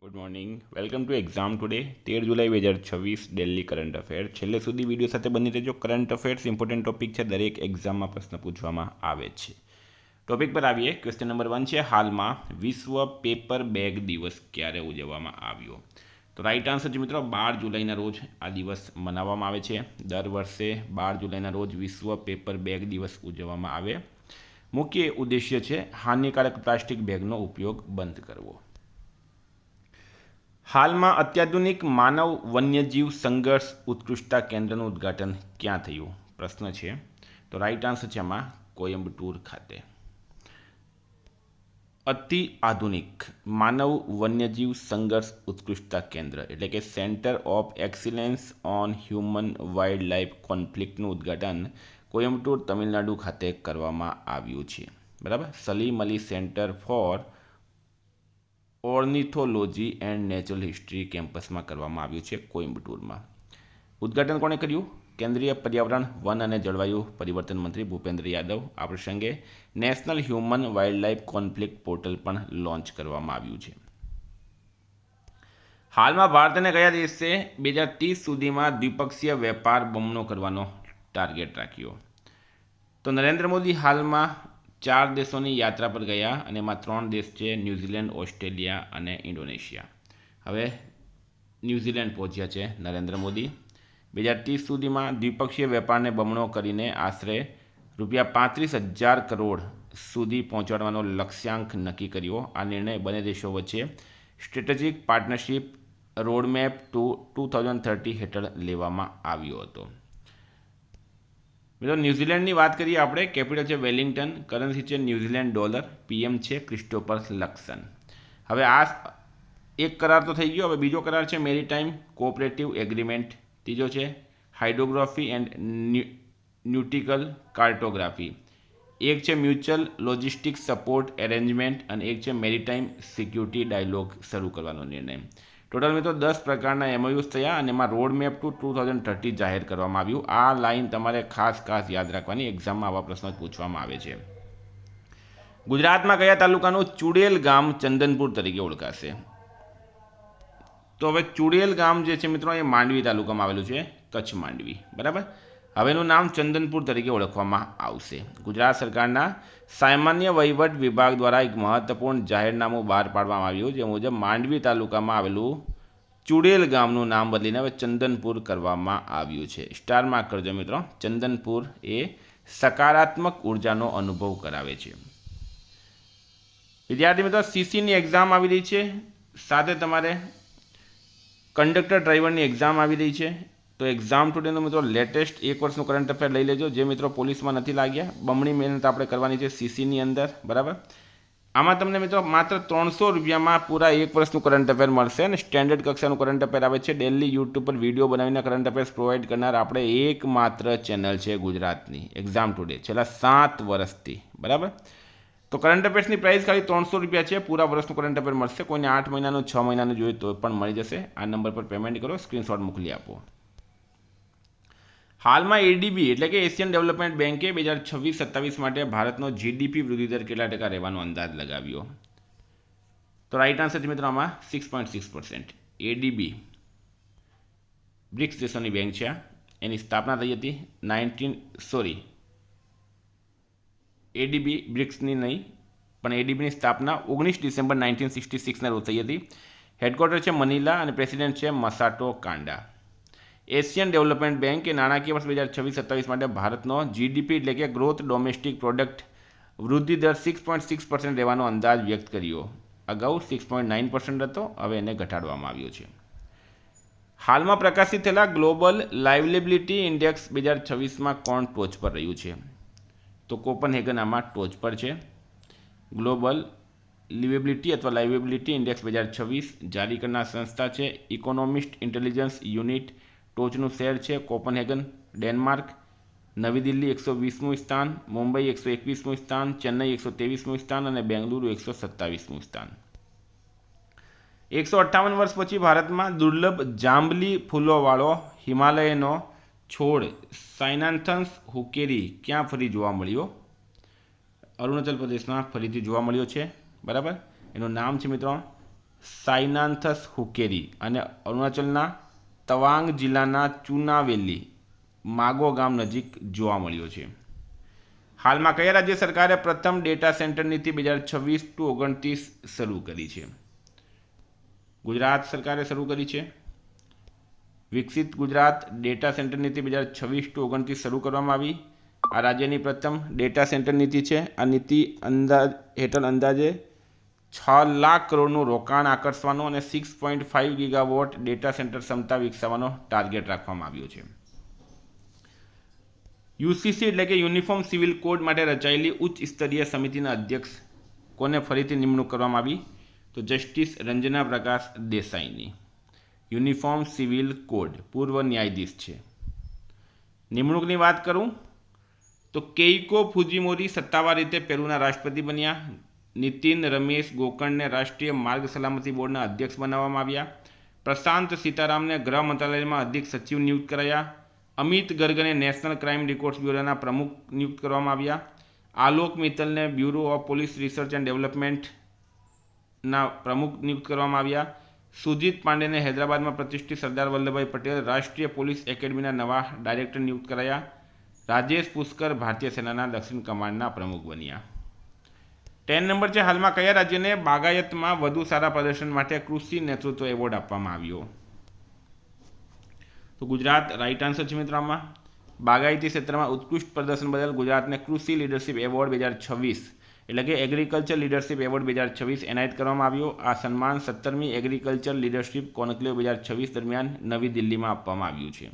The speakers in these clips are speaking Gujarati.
Good morning, welcome to exam today 13 July 2026 Delhi current affair. છેલ્લે સુધી વિડીયો સાથે બની રહેજો. કરંટ અફેર્સ ઇમ્પોર્ટન્ટ ટોપિક છે, દરેક એક્ઝામમાં પ્રશ્ન પૂછવામાં આવે છે. ટોપિક પર આવીએ. ક્વેશ્ચન નંબર 1 છે, હાલમાં વિશ્વ પેપર બેગ દિવસ ક્યારે ઉજવવામાં આવ્યો? તો રાઈટ આન્સર છે મિત્રો 12 જુલાઈના રોજ આ દિવસ મનાવવામાં આવે છે. દર વર્ષે 12 જુલાઈના રોજ વિશ્વ પેપર બેગ દિવસ ઉજવવામાં આવે. મુખ્ય ઉદ્દેશ્ય છે હાનિકારક પ્લાસ્ટિક બેગનો ઉપયોગ બંધ કરવો. હાલમાં અત્યાધુનિક માનવ વન્યજીવ સંઘર્ષ ઉત્કૃષ્ટતા કેન્દ્રનું ઉદ્ઘાટન ક્યાં થયું? પ્રશ્ન છે. તો રાઈટ આન્સર છે આમાં કોયમ્બટૂર ખાતે. અતિ આધુનિક માનવ વન્યજીવ સંઘર્ષ ઉત્કૃષ્ટતા કેન્દ્ર એટલે કે centre of excellence on human wildlife કોન્ફ્લિક્ટનું ઉદ્ઘાટન કોયમ્બટૂર તમિલનાડુ ખાતે કરવામાં આવ્યું છે. બરાબર. Salim Ali centre for ornithology and natural history કેમ્પસમાં કરવામાં આવ્યું છે કોયમ્બટૂરમાં. ઉદ્ઘાટન કોણે કર્યું? કેન્દ્રીય પર્યાવરણ, વન અને જળવાયુ પરિવર્તન મંત્રી ભૂપેન્દ્ર યાદવ. આ પ્રસંગે national human wild life conflict portal પણ લોન્ચ કરવામાં આવ્યું છે. હાલમાં ભારતને કયા દેશે 2030 સુધીમાં દ્વિપક્ષીય વેપાર બમણો કરવાનો ટાર્ગેટ રાખ્યો? તો નરેન્દ્ર મોદી હાલમાં 4 દેશોની યાત્રા પર ગયા અને એમાં 3 દેશ છે, ન્યૂઝીલેન્ડ, ઓસ્ટ્રેલિયા અને ઇન્ડોનેશિયા. હવે ન્યૂઝીલેન્ડ પહોંચ્યા છે નરેન્દ્ર મોદી. 2030 સુધીમાં દ્વિપક્ષીય વેપારને બમણો કરીને આશરે ₹35,000 કરોડ સુધી પહોંચાડવાનો લક્ષ્યાંક નક્કી કર્યો. આ નિર્ણય બંને દેશો વચ્ચે સ્ટ્રેટેજિક પાર્ટનરશિપ રોડમેપ ટુ 2030 હેઠળ લેવામાં આવ્યો હતો. મિત્રો ન્યૂઝીલેન્ડની વાત કરીએ આપણે. કેપિટલ છે વેલિંગ્ટન, કરન્સી છે ન્યૂઝીલેન્ડ ડોલર, પીએમ છે ક્રિસ્ટોફર લક્સન. હવે આ એક કરાર તો થઈ ગયો. હવે બીજો કરાર છે મેરીટાઈમ કોઓપરેટિવ એગ્રીમેન્ટ. ત્રીજો છે હાઇડ્રોગ્રાફી એન્ડ ન્યુટિકલ કાર્ટોગ્રાફી. એક છે મ્યુચ્યુઅલ લોજિસ્ટિક્સ સપોર્ટ એરેન્જમેન્ટ અને એક છે મેરીટાઈમ સિક્યુરિટી ડાયલોગ શરૂ કરવાનો નિર્ણય. ટોટલ મિત્રો 10 પ્રકારના એમઓયુઝ થયા અને એમાં રોડમેપ ટુ 2030 જાહેર કરવામાં આવ્યું. આ લાઈન તમારે ખાસ યાદ રાખવાની, એક્ઝામમાં આવા પ્રશ્નો પૂછવામાં આવે છે. ગુજરાતમાં કયા તાલુકાનું ચુડેલ ગામ ચંદનપુર તરીકે ઓળખાશે? તો હવે ચુડેલ ગામ જે છે મિત્રો એ માંડવી તાલુકામાં આવેલું છે, કચ્છ માંડવી. બરાબર. હવે એનું નામ ચંદનપુર તરીકે ઓળખવામાં આવશે. ગુજરાત સરકારના સામાન્ય વહીવટ વિભાગ દ્વારા એક મહત્વપૂર્ણ જાહેરનામું બહાર પાડવામાં આવ્યું, જે મુજબ માંડવી તાલુકામાં આવેલું ચુડેલ ગામનું નામ બદલીને હવે ચંદનપુર કરવામાં આવ્યું છે. સ્ટાર માર્ક કરજો મિત્રો. ચંદનપુર એ સકારાત્મક ઉર્જાનો અનુભવ કરાવે છે. વિદ્યાર્થી મિત્રો, સીસીની એક્ઝામ આવી રહી છે, સાથે તમારે કંડક્ટર ડ્રાઈવરની એક્ઝામ આવી રહી છે. તો એક્ઝામ ટુડેનું મિત્રો લેટેસ્ટ 1 વર્ષનું કરંટ અફેર લઈ લેજો. જે મિત્રો પોલીસમાં નથી લાગ્યા, બમણી મહેનત આપણે કરવાની છે સીસીની અંદર. બરાબર. આમાં તમને મિત્રો માત્ર 300 રૂપિયામાં પૂરા 1 વર્ષનું કરંટ અફેર મળશે અને સ્ટેન્ડર્ડ કક્ષાનું કરંટ અફેર આવે છે. ડેલી યુટ્યુબ પર વિડીયો બનાવીને કરંટ અફેર્સ પ્રોવાઈડ કરનાર આપણે એકમાત્ર ચેનલ છે ગુજરાતની એક્ઝામ ટુડે, છેલ્લા 7 વર્ષથી. બરાબર. તો કરંટ અફેર્સની પ્રાઇસ ખાલી 300 રૂપિયા છે. પૂરા વર્ષનું કરંટ અફેર મળશે. કોઈને 8 મહિનાનું 6 મહિનાનું જોઈએ તો પણ મળી જશે. આ નંબર પર પેમેન્ટ કરો, સ્ક્રીનશોટ મોકલી આપો. હાલમાં એડીબી એટલે કે એશિયન ડેવલપમેન્ટ બેન્કે 2026-27 માટે ભારતનો જીડીપી વૃદ્ધિ દર કેટલા ટકા રહેવાનો અંદાજ લગાવ્યો? તો રાઈટ આન્સર છે મિત્રો આમાં 6.6%. એડીબી બ્રિક્સ દેશોની બેંક છે. એની સ્થાપના થઈ હતી એડીબી બ્રિક્સની નહીં, પણ એડીબીની સ્થાપના 19 ડિસેમ્બર 1966ના રોજ થઈ હતી. હેડક્વાર્ટર છે મનીલા અને પ્રેસિડેન્ટ છે મસાટો કાંડા. એશિયન ડેવલપમેન્ટ બેંકે નાણાકીય વર્ષ 2026-27 માટે ભારતનો જીડીપી એટલે કે ગ્રોથ ડોમેસ્ટિક પ્રોડક્ટ વૃદ્ધિ દર 6.6% રહેવાનો અંદાજ વ્યક્ત કર્યો. અગાઉ 6.9% હતો, હવે એને ઘટાડવામાં આવ્યો છે. હાલમાં પ્રકાશિત થયેલા ગ્લોબલ લાઇવેબિલિટી ઇન્ડેક્સ 2026માં કોણ ટોચ પર રહ્યું છે? તો કોપનહેગન આમાં ટોચ પર છે. ગ્લોબલ લિવેબિલિટી અથવા લાઇવેબિલિટી ઇન્ડેક્સ 2026 જારી કરનાર સંસ્થા છે ઇકોનોમિસ્ટ ઇન્ટેલિજન્સ યુનિટ. ટોચનું શહેર છે કોપનહેગન, ડેનમાર્ક. નવી દિલ્હી 120મું સ્થાન, મુંબઈ 121મું સ્થાન, ચેન્નઈ 123મું સ્થાન અને બેંગલુરુ 127મું સ્થાન. 158 વર્ષ પછી ભારતમાં દુર્લભ જાંબલી ફૂલોવાળો હિમાલયનો છોડ સાયનાન્થસ હુકેરી ક્યાં ફરી જોવા મળ્યો? અરુણાચલ પ્રદેશમાં ફરીથી જોવા મળ્યો છે. બરાબર. એનું નામ છે મિત્રો સાયનાન્થસ હુકેરી અને અરુણાચલના તવાંગ જિલ્લાના ચુનાવેલી માગો ગામ નજીક જોવા મળ્યો છે. હાલમાં કયા રાજ્ય સરકારે પ્રથમ ડેટા સેન્ટર નીતિ 2026-29 શરૂ કરી છે? ગુજરાત સરકારે શરૂ કરી છે. વિકસિત ગુજરાત ડેટા સેન્ટર નીતિ 2026-29 શરૂ કરવામાં આવી. આ રાજ્યની પ્રથમ ડેટા સેન્ટર નીતિ છે. આ નીતિ હેઠળ અંદાજે 6 લાખ કરોડનું રોકાણ આકર્ષવાનો અને 6.5 ગીગાવોટ ડેટા સેન્ટર ક્ષમતા વિકસાવવાનો ટાર્ગેટ રાખવામાં આવ્યો છે. યુસીસી એટલે કે યુનિફોર્મ સિવિલ કોડ માટે રચાયેલી ઉચ્ચ સ્તરીય સમિતિના અધ્યક્ષ કોને ફરીથી નિમણૂક કરવામાં આવી? તો જસ્ટિસ રંજના પ્રકાશ દેસાઈની. યુનિફોર્મ સિવિલ કોડ પૂર્વ ન્યાયાધીશ છે. નિમણૂકની વાત કરું તો કેઇકો ફુજીમોરી સત્તાવાર રીતે પેરુના રાષ્ટ્રપતિ બન્યા. નીતિન રમેશ ગોકર્ણને રાષ્ટ્રીય માર્ગ સલામતી બોર્ડના અધ્યક્ષ બનાવવામાં આવ્યા. પ્રશાંત સીતારામને ગૃહ મંત્રાલયમાં અધિક સચિવ નિયુક્ત કરાયા. અમિત ગર્ગને નેશનલ ક્રાઇમ રેકોર્ડ્સ બ્યુરોના પ્રમુખ નિયુક્ત કરવામાં આવ્યા. આલોક મિત્તલને bureau of police research and ડેવલપમેન્ટના પ્રમુખ નિયુક્ત કરવામાં આવ્યા. સુજીત પાંડેને હૈદરાબાદમાં પ્રતિષ્ઠિત સરદાર વલ્લભભાઈ પટેલ રાષ્ટ્રીય પોલીસ એકેડમીના નવા ડાયરેક્ટર નિયુક્ત કરાયા. રાજેશ પુષ્કર ભારતીય સેનાના દક્ષિણ કમાન્ડના પ્રમુખ બન્યા. 10 નંબર છે, હાલમાં કયા રાજ્યને બાગાયતમાં વધુ સારા પ્રદર્શન માટે કૃષિ નેતૃત્વ એવોર્ડ આપવામાં આવ્યો? તો ગુજરાત રાઈટ આન્સર છે મિત્રો. આમાં બાગાયતી ક્ષેત્રમાં ઉત્કૃષ્ટ પ્રદર્શન બદલ ગુજરાતને કૃષિ લીડરશિપ એવોર્ડ 2026 એટલે કે એગ્રીકલ્ચર લીડરશિપ એવોર્ડ 2026 એનાયત કરવામાં આવ્યો. આ સન્માન 17મી એગ્રીકલ્ચર લીડરશિપ કોન્ક્લેવ 2026 દરમિયાન નવી દિલ્હીમાં આપવામાં આવ્યું છે.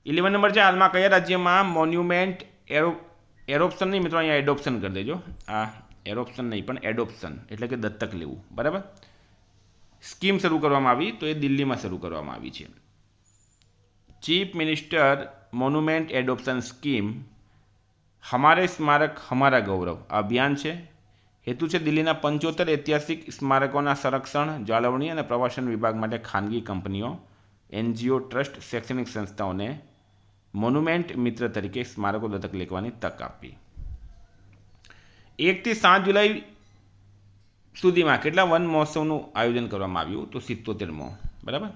11 નંબર છે, હાલમાં કયા રાજ્યમાં મોન્યુમેન્ટ એરોપ્શન નહીં મિત્રો, અહીંયા એડોપ્શન કરી દેજો. આ એરોપ્શન નહીં પણ એડોપ્શન એટલે કે દત્તક લેવું, બરાબર, સ્કીમ શરૂ કરવામાં આવી તો એ દિલ્હીમાં શરૂ કરવામાં આવી છે. Chief minister monument adoption scheme હમારે સ્મારક હમારા ગૌરવ આ અભિયાન છે. હેતુ છે દિલ્હીના 75 ઐતિહાસિક સ્મારકોના સંરક્ષણ, જાળવણી અને પ્રવાસન વિભાગ માટે ખાનગી કંપનીઓ, એનજીઓ, ટ્રસ્ટ, શૈક્ષણિક સંસ્થાઓને મોન્યુમેન્ટ મિત્ર તરીકે સ્મારકો દત્તક લેવાની તક આપી. 1 થી 7 જુલાઈ સુધીમાં કેટલા વન મહોત્સવનું આયોજન કરવામાં આવ્યું? તો 77મો, બરાબર.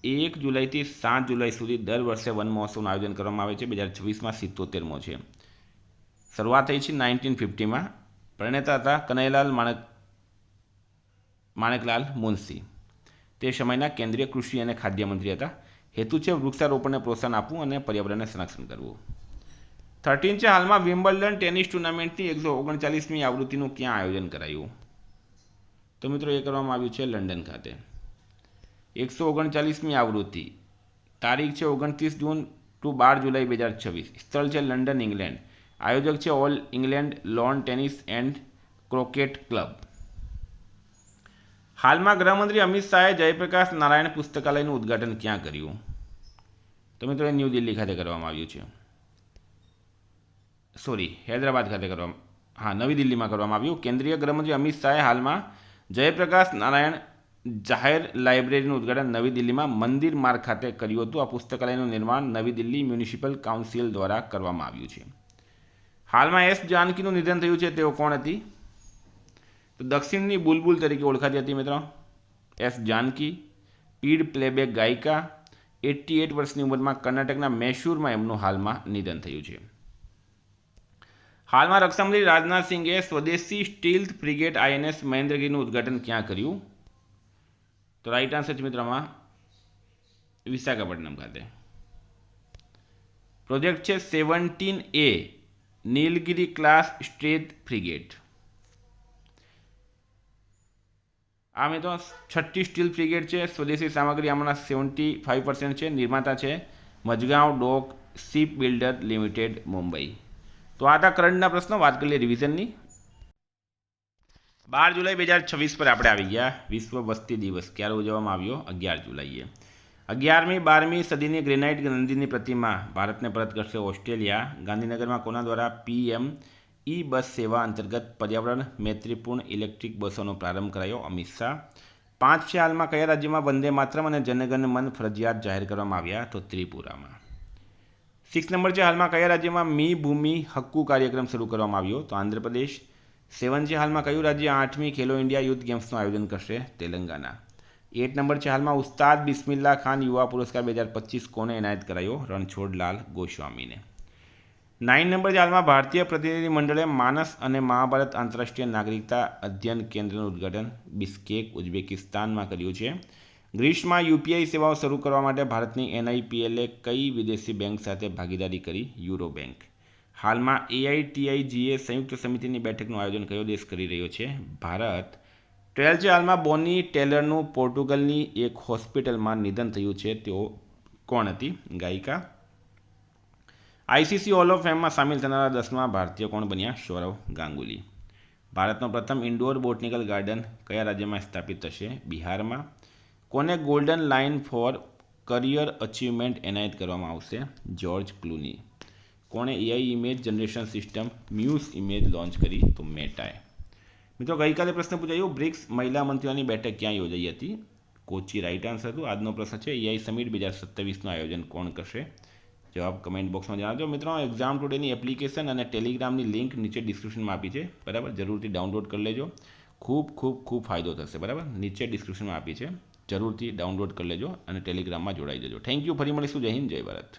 1 જુલાઈથી 7 જુલાઈ સુધી દર વર્ષે વન મહોત્સવનું આયોજન કરવામાં આવે છે. 2026માં 77મો છે. શરૂઆત થઈ છે 1950માં. પ્રણેતા હતા કનૈયાલાલ માણેકલાલ મુનશી. તે સમયના કેન્દ્રીય કૃષિ અને ખાદ્ય મંત્રી હતા. હેતુ છે વૃક્ષારોપણને પ્રોત્સાહન આપવું અને પર્યાવરણને સંરક્ષણ કરવું. 13 છે, હાલમાં વિમ્બલ્ડન ટેનિસ ટુર્નામેન્ટની 139મી આવૃત્તિનું ક્યાં આયોજન કરાયું? તો મિત્રો એ કરવામાં આવ્યું છે લંડન ખાતે. 139મી આવૃત્તિ, તારીખ છે 29 જૂન ટુ 12 જુલાઈ 2026. સ્થળ છે લંડન, ઇંગ્લેન્ડ. આયોજક છે all England lawn tennis and cricket club. હાલમાં ગૃહમંત્રી અમિત શાહે જયપ્રકાશ નારાયણ પુસ્તકાલયનું ઉદ્ઘાટન ક્યાં કર્યું? તો મિત્રો એ ન્યૂ દિલ્હી ખાતે કરવામાં આવ્યું છે. હૈદરાબાદ ખાતે નવી દિલ્હીમાં કરવામાં આવ્યું. કેન્દ્રીય ગૃહમંત્રી અમિત શાહે હાલમાં જયપ્રકાશ નારાયણ જાહેર લાઇબ્રેરીનું ઉદ્ઘાટન નવી દિલ્હીમાં મંદિર માર્ગ ખાતે કર્યું હતું. આ પુસ્તકાલયનું નિર્માણ નવી દિલ્હી મ્યુનિસિપલ કાઉન્સિલ દ્વારા કરવામાં આવ્યું છે. હાલમાં એસ જાનકીનું નિધન થયું છે. તેઓ કોણ હતી? તો દક્ષિણની બુલબુલ તરીકે ઓળખાતી હતી મિત્રો એસ જાનકી. પીડ પ્લેબેક ગાયિકા. 88 વર્ષની ઉંમરમાં કર્ણાટકના મૈસૂરમાં એમનું હાલમાં નિધન થયું છે. હાલમાં રક્ષામંત્રી રાજનાથ સિંઘે સ્વદેશી સ્ટીલ્થ ફ્રિગેટ INS મહેન્દ્રગીરનું ઉદ્ઘાટન ક્યાં કર્યું? તો રાઈટ આન્સર છે મિત્રોમાં વિશાખાપટ્ટનમ ખાતે. પ્રોજેક્ટ છે 17A નીલગિરી ક્લાસ સ્ટ્રેથ ફ્રિગેટ. આ મિત્રો 6ઠ્ઠી સ્ટીલ ફ્રિગેટ છે. સ્વદેશી સામગ્રી આમાંના 75% છે. નિર્માતા છે મજગાંવ ડોક શિપ બિલ્ડર લિમિટેડ, મુંબઈ. તો આ હતા કરંટના પ્રશ્નો. વાત કરી લઈએ રિવિઝનની. 12 જુલાઈ 2026 પર આપણે આવી ગયા. વિશ્વ વસ્તી દિવસ ક્યારે ઉજવવામાં આવ્યો? 11 જુલાઈએ. 11મી 12મી સદીની ગ્રેનાઇટ નંદીની પ્રતિમા ભારતને પરત કરશે ઓસ્ટ્રેલિયા. ગાંધીનગરમાં કોના દ્વારા PM બસ સેવા અંતર્ગત પર્યાવરણ મૈત્રીપૂર્ણ ઇલેક્ટ્રિક બસોનો પ્રારંભ કરાયો? અમિત શાહ. 5 છે, હાલમાં કયા રાજ્યમાં વંદે માતરમ અને જનગણ મન ફરજિયાત જાહેર કરવામાં આવ્યા? તો ત્રિપુરામાં. 6 નંબર છે, હાલમાં કયા રાજ્યમાં મી ભૂમિ હક્કુ કાર્યક્રમ શરૂ કરવામાં આવ્યો? તો આંધ્રપ્રદેશ. 7 છે હાલમાં કયું રાજ્ય 8મી ખેલો ઇન્ડિયા યુથ ગેમ્સનું આયોજન કરશે? તેલંગાના. 8 નંબર છે હાલમાં ઉસ્તાદ બિસ્મિલ્લા ખાન યુવા પુરસ્કાર 2025 કોને એનાયત કરાયો? રણછોડલાલ ગોસ્વામીને. 9 નંબર છે હાલમાં ભારતીય પ્રતિનિધિ મંડળે માનસ અને મહાભારત આંતરરાષ્ટ્રીય નાગરિકતા અધ્યયન કેન્દ્રનું ઉદ્ઘાટન બિસ્કેક ઉઝબેકિસ્તાનમાં કર્યું છે. ગ્રીસમાં યુપીઆઈ સેવાઓ શરૂ કરવા માટે ભારતની એનઆઈપીએલે કઈ વિદેશી બેંક સાથે ભાગીદારી કરી? Euro bank. હાલમાં એઆઈટીઆઈજીએ સંયુક્ત સમિતિની બેઠકનું આયોજન કયો દેશ કરી રહ્યો છે? ભારત. 12 છે હાલમાં બોની ટેલરનું પોર્ટુગલની એક હોસ્પિટલમાં નિધન થયું છે. તેઓ કોણ હતી? ગાયિકા. આઈસીસી હોલ ઓફ ફેમમાં સામેલ થનારા 10મા ભારતીય કોણ બન્યા? સૌરવ ગાંગુલી. ભારતનો પ્રથમ ઇન્ડોર બોટનિકલ ગાર્ડન કયા રાજ્યમાં સ્થાપિત થશે? બિહારમાં. કોને golden line for career achievement એનાયત કરવામાં આવશે? George Clooney. કોણે AI image generation system muse image launch કરી? તો મેટાએ. મિત્રો ગઈકાલે પ્રશ્ન પૂછાયો બ્રિક્સ મહિલા મંત્રીઓની બેઠક ક્યાં યોજાઈ હતી? કોચી રાઇટ આન્સર હતું. આજનો પ્રશ્ન છે એઆઈ સમિટ 2027નું આયોજન કોણ કરશે? જવાબ કમેન્ટ બોક્સમાં જણાવજો. મિત્રો એક્ઝામ ટુડેની એપ્લિકેશન અને ટેલિગ્રામની લિંક નીચે ડિસ્ક્રિપ્શનમાં આપી છે, બરાબર, જરૂરથી ડાઉનલોડ કરી લેજો. ખૂબ ફાયદો થશે, બરાબર. નીચે ડિસ્ક્રિપ્શનમાં આપી છે, જરૂરથી ડાઉનલોડ કરી લેજો અને ટેલિગ્રામમાં જોડાઈ જજો. Thank you. ફરી મળીશું. જય હિન્દ, જય ભારત.